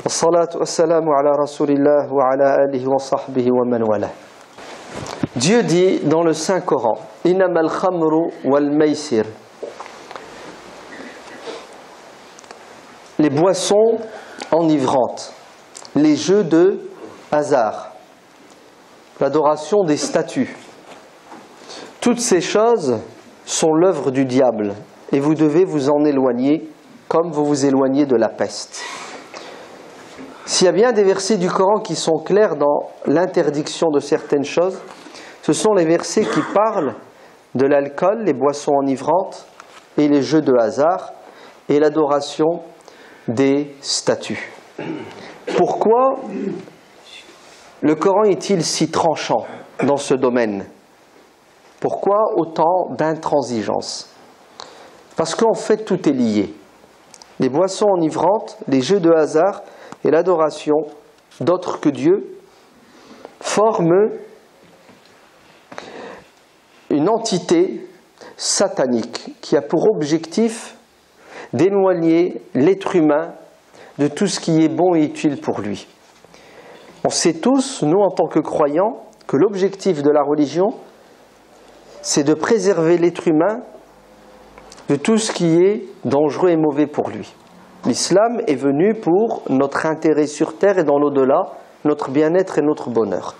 Wassalatu wassalamu ala rasulillah wa ala alihi wa sahbihi wa man wala. Dieu dit dans le Saint-Coran, Innamal khamru wal maysir. Les boissons enivrantes, les jeux de hasard, l'adoration des statues. Toutes ces choses sont l'œuvre du diable et vous devez vous en éloigner comme vous vous éloignez de la peste. S'il y a bien des versets du Coran qui sont clairs dans l'interdiction de certaines choses, ce sont les versets qui parlent de l'alcool, les boissons enivrantes et les jeux de hasard et l'adoration des statues. Pourquoi le Coran est-il si tranchant dans ce domaine? Pourquoi autant d'intransigeance? Parce qu'en fait tout est lié. Les boissons enivrantes, les jeux de hasard et l'adoration d'autres que Dieu forment une entité satanique qui a pour objectif d'éloigner l'être humain de tout ce qui est bon et utile pour lui. On sait tous, nous en tant que croyants, que l'objectif de la religion, c'est de préserver l'être humain de tout ce qui est dangereux et mauvais pour lui. L'islam est venu pour notre intérêt sur terre et dans l'au-delà, notre bien-être et notre bonheur.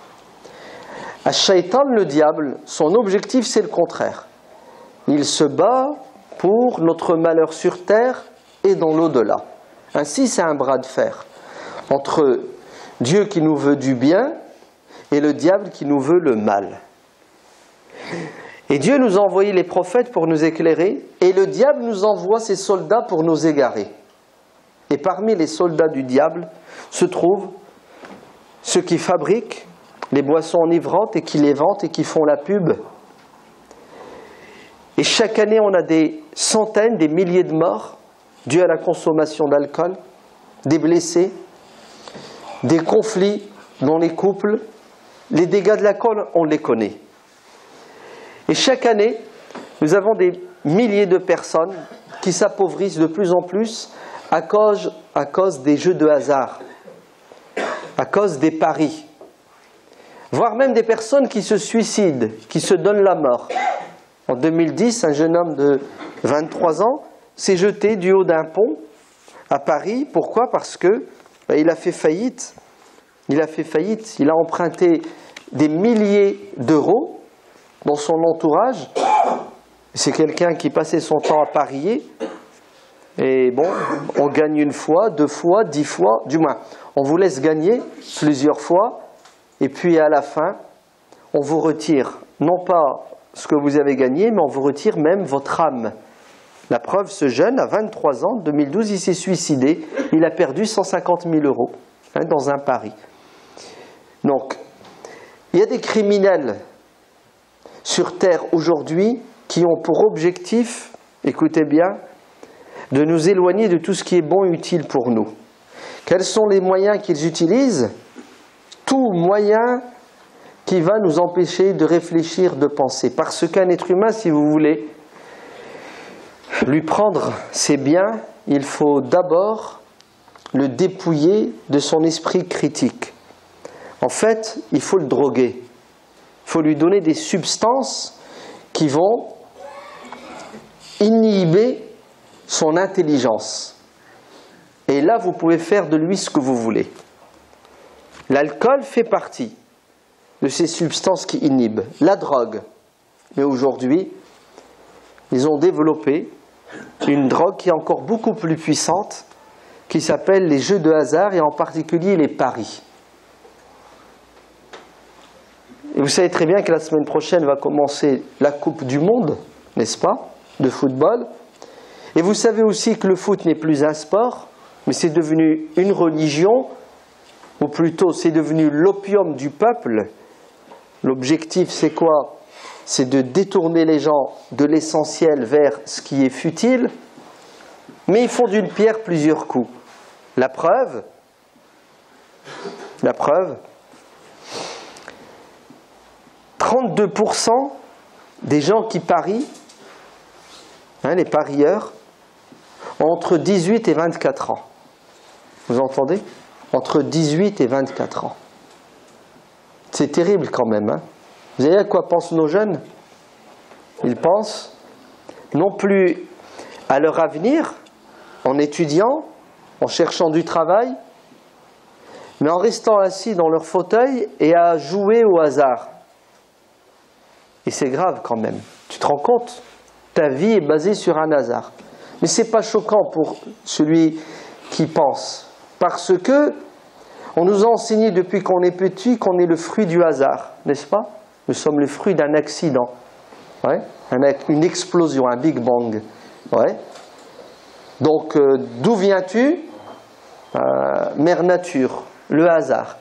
Ash-Shaytan, le diable, son objectif c'est le contraire. Il se bat pour notre malheur sur terre et dans l'au-delà. Ainsi, c'est un bras de fer entre Dieu qui nous veut du bien et le diable qui nous veut le mal. Et Dieu nous a envoyé les prophètes pour nous éclairer et le diable nous envoie ses soldats pour nous égarer. Et parmi les soldats du diable se trouvent ceux qui fabriquent les boissons enivrantes et qui les vendent et qui font la pub. Et chaque année, on a des centaines, des milliers de morts dus à la consommation d'alcool, des blessés, des conflits dans les couples. Les dégâts de l'alcool, on les connaît. Et chaque année, nous avons des milliers de personnes qui s'appauvrissent de plus en plus à cause des jeux de hasard, à cause des paris, voire même des personnes qui se suicident, qui se donnent la mort. En 2010, un jeune homme de 23 ans s'est jeté du haut d'un pont à Paris. Pourquoi? Parce que il a fait faillite. Il a emprunté des milliers d'euros dans son entourage. C'est quelqu'un qui passait son temps à parier. Et bon, on gagne une fois, 2 fois, 10 fois, du moins. On vous laisse gagner plusieurs fois, et puis à la fin, on vous retire, non pas ce que vous avez gagné, mais on vous retire même votre âme. La preuve, ce jeune, à 23 ans, 2012, il s'est suicidé. Il a perdu 150 000 euros dans un pari. Donc, il y a des criminels sur Terre aujourd'hui qui ont pour objectif, écoutez bien, de nous éloigner de tout ce qui est bon et utile pour nous. Quels sont les moyens qu'ils utilisent? Tout moyen qui va nous empêcher de réfléchir, de penser. Parce qu'un être humain, si vous voulez lui prendre ses biens, il faut d'abord le dépouiller de son esprit critique. En fait, il faut le droguer. Il faut lui donner des substances qui vont inhiber son intelligence. Et là, vous pouvez faire de lui ce que vous voulez. L'alcool fait partie de ces substances qui inhibent. La drogue. Mais aujourd'hui, ils ont développé une drogue qui est encore beaucoup plus puissante, qui s'appelle les jeux de hasard et en particulier les paris. Et vous savez très bien que la semaine prochaine va commencer la Coupe du Monde, n'est-ce pas, de football. Et vous savez aussi que le foot n'est plus un sport, mais c'est devenu une religion, ou plutôt c'est devenu l'opium du peuple. L'objectif c'est quoi? C'est de détourner les gens de l'essentiel vers ce qui est futile, mais ils font d'une pierre plusieurs coups. La preuve, 32% des gens qui parient, les parieurs, ont entre 18 et 24 ans. Vous entendez? entre 18 et 24 ans. C'est terrible quand même, hein. Vous savez à quoi pensent nos jeunes? Ils pensent non plus à leur avenir, en étudiant, en cherchant du travail, mais en restant assis dans leur fauteuil et à jouer au hasard. Et c'est grave quand même. Tu te rends compte? Ta vie est basée sur un hasard. Mais ce n'est pas choquant pour celui qui pense. Parce que on nous a enseigné depuis qu'on est petit qu'on est le fruit du hasard, n'est-ce pas? Nous sommes le fruit d'un accident. Ouais? Une explosion, un Big Bang. Ouais? Donc, d'où viens-tu? Mère Nature, le hasard.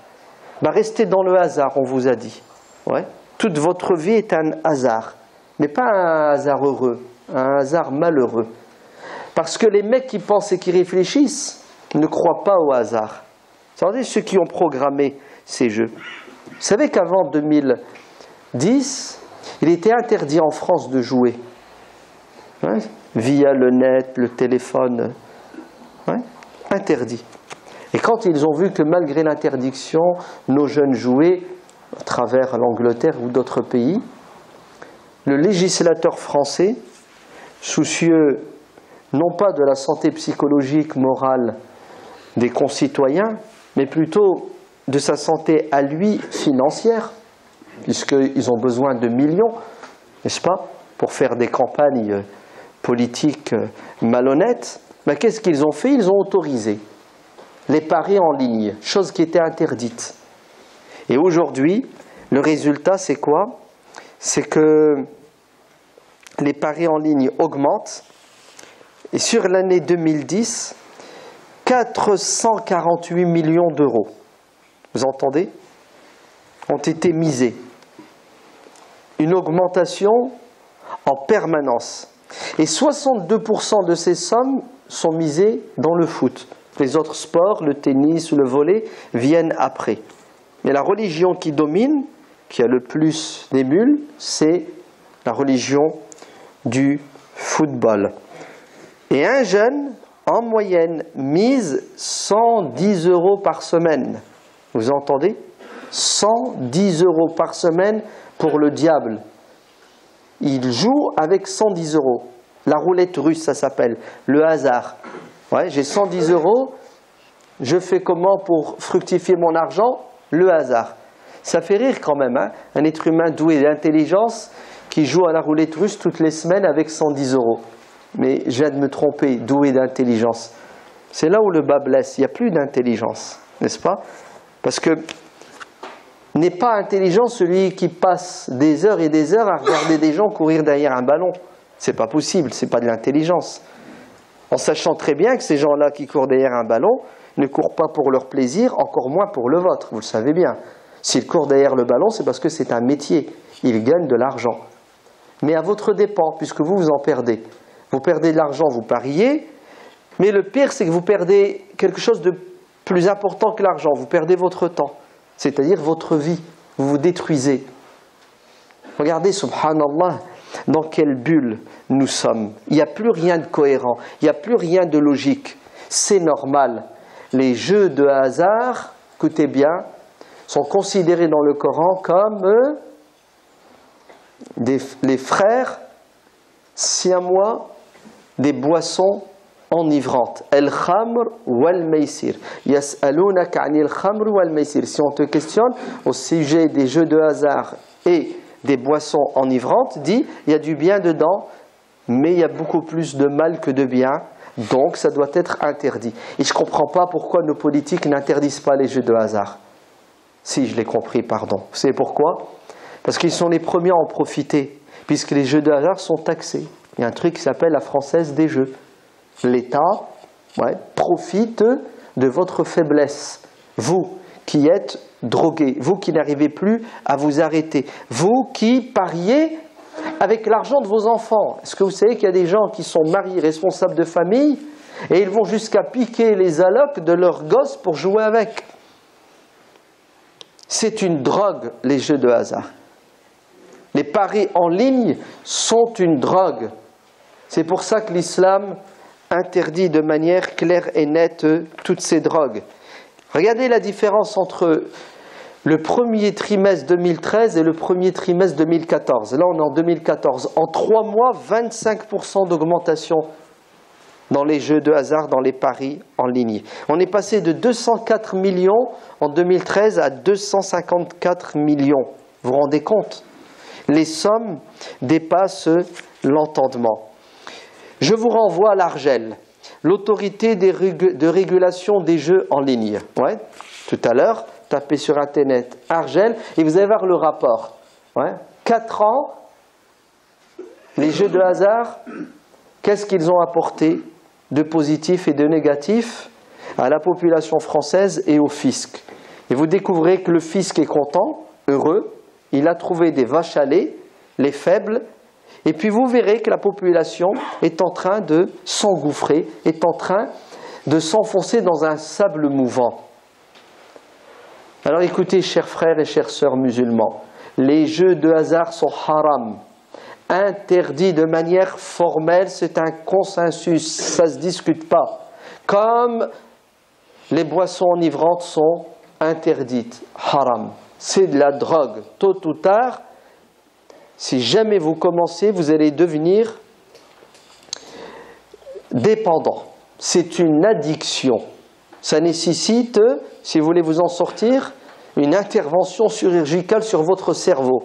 Restez dans le hasard, on vous a dit. Ouais? Toute votre vie est un hasard. Mais pas un hasard heureux, un hasard malheureux. Parce que les mecs qui pensent et qui réfléchissent ne croient pas au hasard. C'est-à-dire ceux qui ont programmé ces jeux. Vous savez qu'avant 2010, il était interdit en France de jouer. Ouais? Via le net, le téléphone. Ouais? Interdit. Et quand ils ont vu que malgré l'interdiction, nos jeunes jouaient à travers l'Angleterre ou d'autres pays, le législateur français, soucieux non pas de la santé psychologique, morale des concitoyens, mais plutôt de sa santé à lui financière, puisqu'ils ont besoin de millions, n'est-ce pas, pour faire des campagnes politiques malhonnêtes, qu'est-ce qu'ils ont fait? Ils ont autorisé les paris en ligne, chose qui était interdite. Et aujourd'hui, le résultat, c'est quoi? C'est que les paris en ligne augmentent. Et sur l'année 2010, 448 millions d'euros, vous entendez, ont été misés. Une augmentation en permanence. Et 62% de ces sommes sont misées dans le foot. Les autres sports, le tennis ou le volley, viennent après. Mais la religion qui domine, qui a le plus d'émules, c'est la religion du football. Et un jeune, en moyenne, mise 110 € par semaine. Vous entendez? 110 € par semaine pour le diable. Il joue avec 110 €. La roulette russe, ça s'appelle. Le hasard. Ouais, j'ai 110 €. Je fais comment pour fructifier mon argent? Le hasard. Ça fait rire quand même, hein? Un être humain doué d'intelligence qui joue à la roulette russe toutes les semaines avec 110 €. Mais je viens de me tromper, doué d'intelligence. C'est là où le bas blesse, il n'y a plus d'intelligence, n'est-ce pas? Parce que n'est pas intelligent celui qui passe des heures et des heures à regarder des gens courir derrière un ballon. C'est pas possible, c'est pas de l'intelligence. En sachant très bien que ces gens-là qui courent derrière un ballon ne courent pas pour leur plaisir, encore moins pour le vôtre, vous le savez bien. S'ils courent derrière le ballon, c'est parce que c'est un métier, ils gagnent de l'argent. Mais à votre dépens, puisque vous vous en perdez. Vous perdez de l'argent, vous pariez, mais le pire, c'est que vous perdez quelque chose de plus important que l'argent. Vous perdez votre temps, c'est-à-dire votre vie. Vous vous détruisez. Regardez, subhanallah, dans quelle bulle nous sommes. Il n'y a plus rien de cohérent, il n'y a plus rien de logique. C'est normal. Les jeux de hasard, écoutez bien, sont considérés dans le Coran comme les frères siamois des boissons enivrantes. Al-khamr wal-maysir. Yas'alunaka 'anil khamr wal-maysir. Si on te questionne au sujet des jeux de hasard et des boissons enivrantes, dit il y a du bien dedans, mais il y a beaucoup plus de mal que de bien, donc ça doit être interdit. Et je ne comprends pas pourquoi nos politiques n'interdisent pas les jeux de hasard. Si, je l'ai compris, pardon. Vous savez pourquoi? Parce qu'ils sont les premiers à en profiter, puisque les jeux de hasard sont taxés. Il y a un truc qui s'appelle la Française des Jeux. L'État profite de votre faiblesse. Vous qui êtes drogués, vous qui n'arrivez plus à vous arrêter, vous qui pariez avec l'argent de vos enfants. Est-ce que vous savez qu'il y a des gens qui sont mariés, responsables de famille, et ils vont jusqu'à piquer les allocs de leurs gosses pour jouer avec? C'est une drogue, les jeux de hasard. Les paris en ligne sont une drogue. C'est pour ça que l'islam interdit de manière claire et nette toutes ces drogues. Regardez la différence entre le premier trimestre 2013 et le premier trimestre 2014. Là, on est en 2014. En 3 mois, 25% d'augmentation dans les jeux de hasard, dans les paris en ligne. On est passé de 204 millions en 2013 à 254 millions. Vous vous rendez compte? Les sommes dépassent l'entendement. Je vous renvoie à l'ARJEL, l'autorité de régulation des jeux en ligne. Ouais, tout à l'heure, tapez sur Internet ARJEL et vous allez voir le rapport. Ouais, 4 ans, les jeux de hasard, qu'est-ce qu'ils ont apporté de positif et de négatif à la population française et au fisc? Et vous découvrez que le fisc est content, heureux, il a trouvé des vaches à lait, les faibles, et puis vous verrez que la population est en train de s'engouffrer, est en train de s'enfoncer dans un sable mouvant. Alors écoutez, chers frères et chères sœurs musulmans, les jeux de hasard sont haram, interdits de manière formelle, c'est un consensus, ça ne se discute pas. Comme les boissons enivrantes sont interdites, haram. C'est de la drogue. Tôt ou tard, si jamais vous commencez, vous allez devenir dépendant. C'est une addiction. Ça nécessite, si vous voulez vous en sortir, une intervention chirurgicale sur votre cerveau.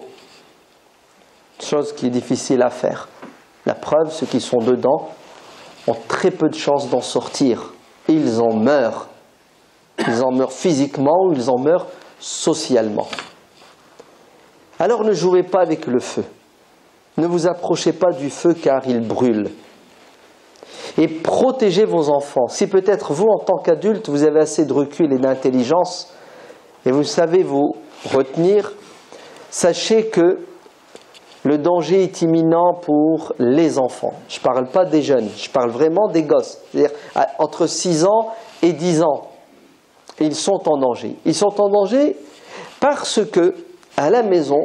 Chose qui est difficile à faire. La preuve, ceux qui sont dedans ont très peu de chances d'en sortir. Ils en meurent. Ils en meurent physiquement ou ils en meurent socialement. Alors ne jouez pas avec le feu. Ne vous approchez pas du feu car il brûle. Et protégez vos enfants. Si peut-être vous, en tant qu'adulte, vous avez assez de recul et d'intelligence et vous savez vous retenir, sachez que le danger est imminent pour les enfants. Je ne parle pas des jeunes, je parle vraiment des gosses. C'est-à-dire entre 6 ans et 10 ans. Ils sont en danger. Ils sont en danger parce que, à la maison,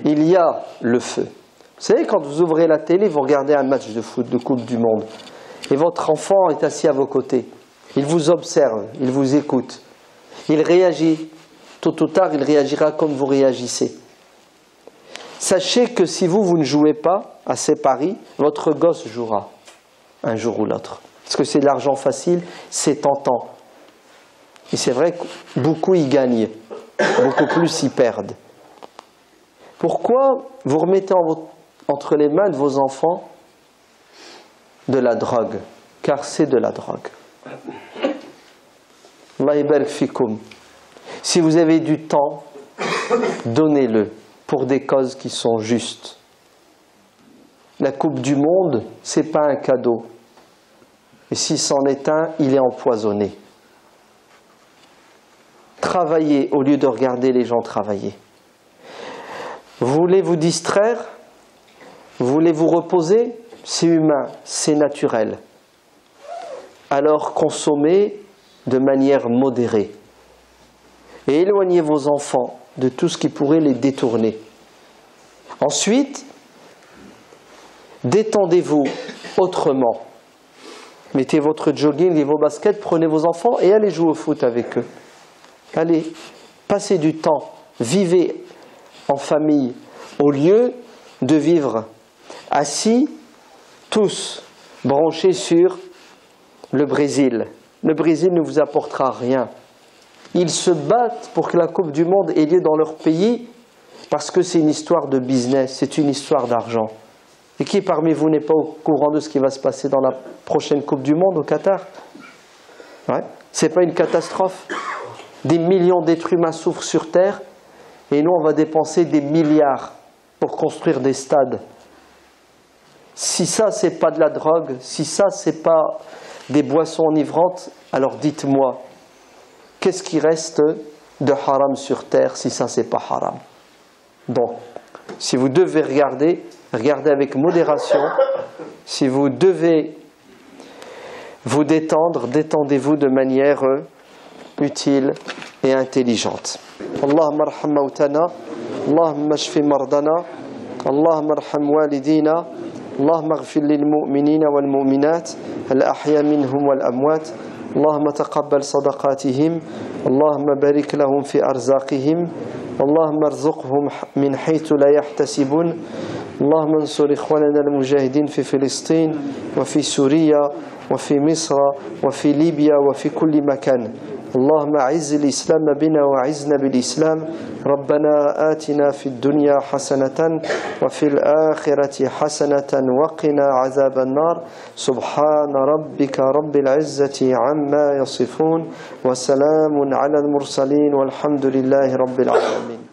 il y a le feu. Vous savez, quand vous ouvrez la télé, vous regardez un match de foot, de Coupe du Monde, et votre enfant est assis à vos côtés. Il vous observe, il vous écoute. Il réagit. Tôt ou tard, il réagira comme vous réagissez. Sachez que si vous ne jouez pas à ces paris, votre gosse jouera un jour ou l'autre. Parce que c'est de l'argent facile, c'est tentant. Et c'est vrai que beaucoup y gagnent, beaucoup plus y perdent. Pourquoi vous remettez entre les mains de vos enfants de la drogue? Car c'est de la drogue. Allah yabarak fikoum. Si vous avez du temps, donnez-le pour des causes qui sont justes. La Coupe du Monde, ce n'est pas un cadeau. Et si c'en est un, il est empoisonné. Travaillez au lieu de regarder les gens travailler. Vous voulez vous distraire? Vous voulez vous reposer? C'est humain, c'est naturel. Alors consommez de manière modérée. Et éloignez vos enfants de tout ce qui pourrait les détourner. Ensuite, détendez-vous autrement. Mettez votre jogging et vos baskets, prenez vos enfants et allez jouer au foot avec eux. Allez, passez du temps, vivez en famille, au lieu de vivre assis, tous branchés sur le Brésil. Le Brésil ne vous apportera rien. Ils se battent pour que la Coupe du Monde ait lieu dans leur pays parce que c'est une histoire de business, c'est une histoire d'argent. Et qui parmi vous n'est pas au courant de ce qui va se passer dans la prochaine Coupe du Monde au Qatar? Ouais. C'est pas une catastrophe? Des millions d'êtres humains souffrent sur Terre et nous on va dépenser des milliards pour construire des stades. Si ça c'est pas de la drogue, si ça c'est pas des boissons enivrantes, alors dites-moi, qu'est-ce qui reste de haram sur terre si ça c'est pas haram? Donc, si vous devez regarder, regardez avec modération. Si vous devez vous détendre, détendez-vous de manière utile et intelligente. Allahumma arham mautana, Allahumma ashfi mardana, Allahumma arham walidina, Allahumma ighfir lil mu'minina wal mu'minat, al ahya minhum wal amwat. اللهم تقبل صدقاتهم، اللهم بارك لهم في أرزاقهم، اللهم ارزقهم من حيث لا يحتسبون. اللهم انصر إخواننا المجاهدين في فلسطين وفي سوريا وفي مصر وفي ليبيا وفي كل مكان. اللهم أعز الإسلام بنا وأعزنا بالإسلام. ربنا آتنا في الدنيا حسنة وفي الآخرة حسنة وقنا عذاب النار. سبحان ربك رب العزة عما يصفون وسلام على المرسلين والحمد لله رب العالمين.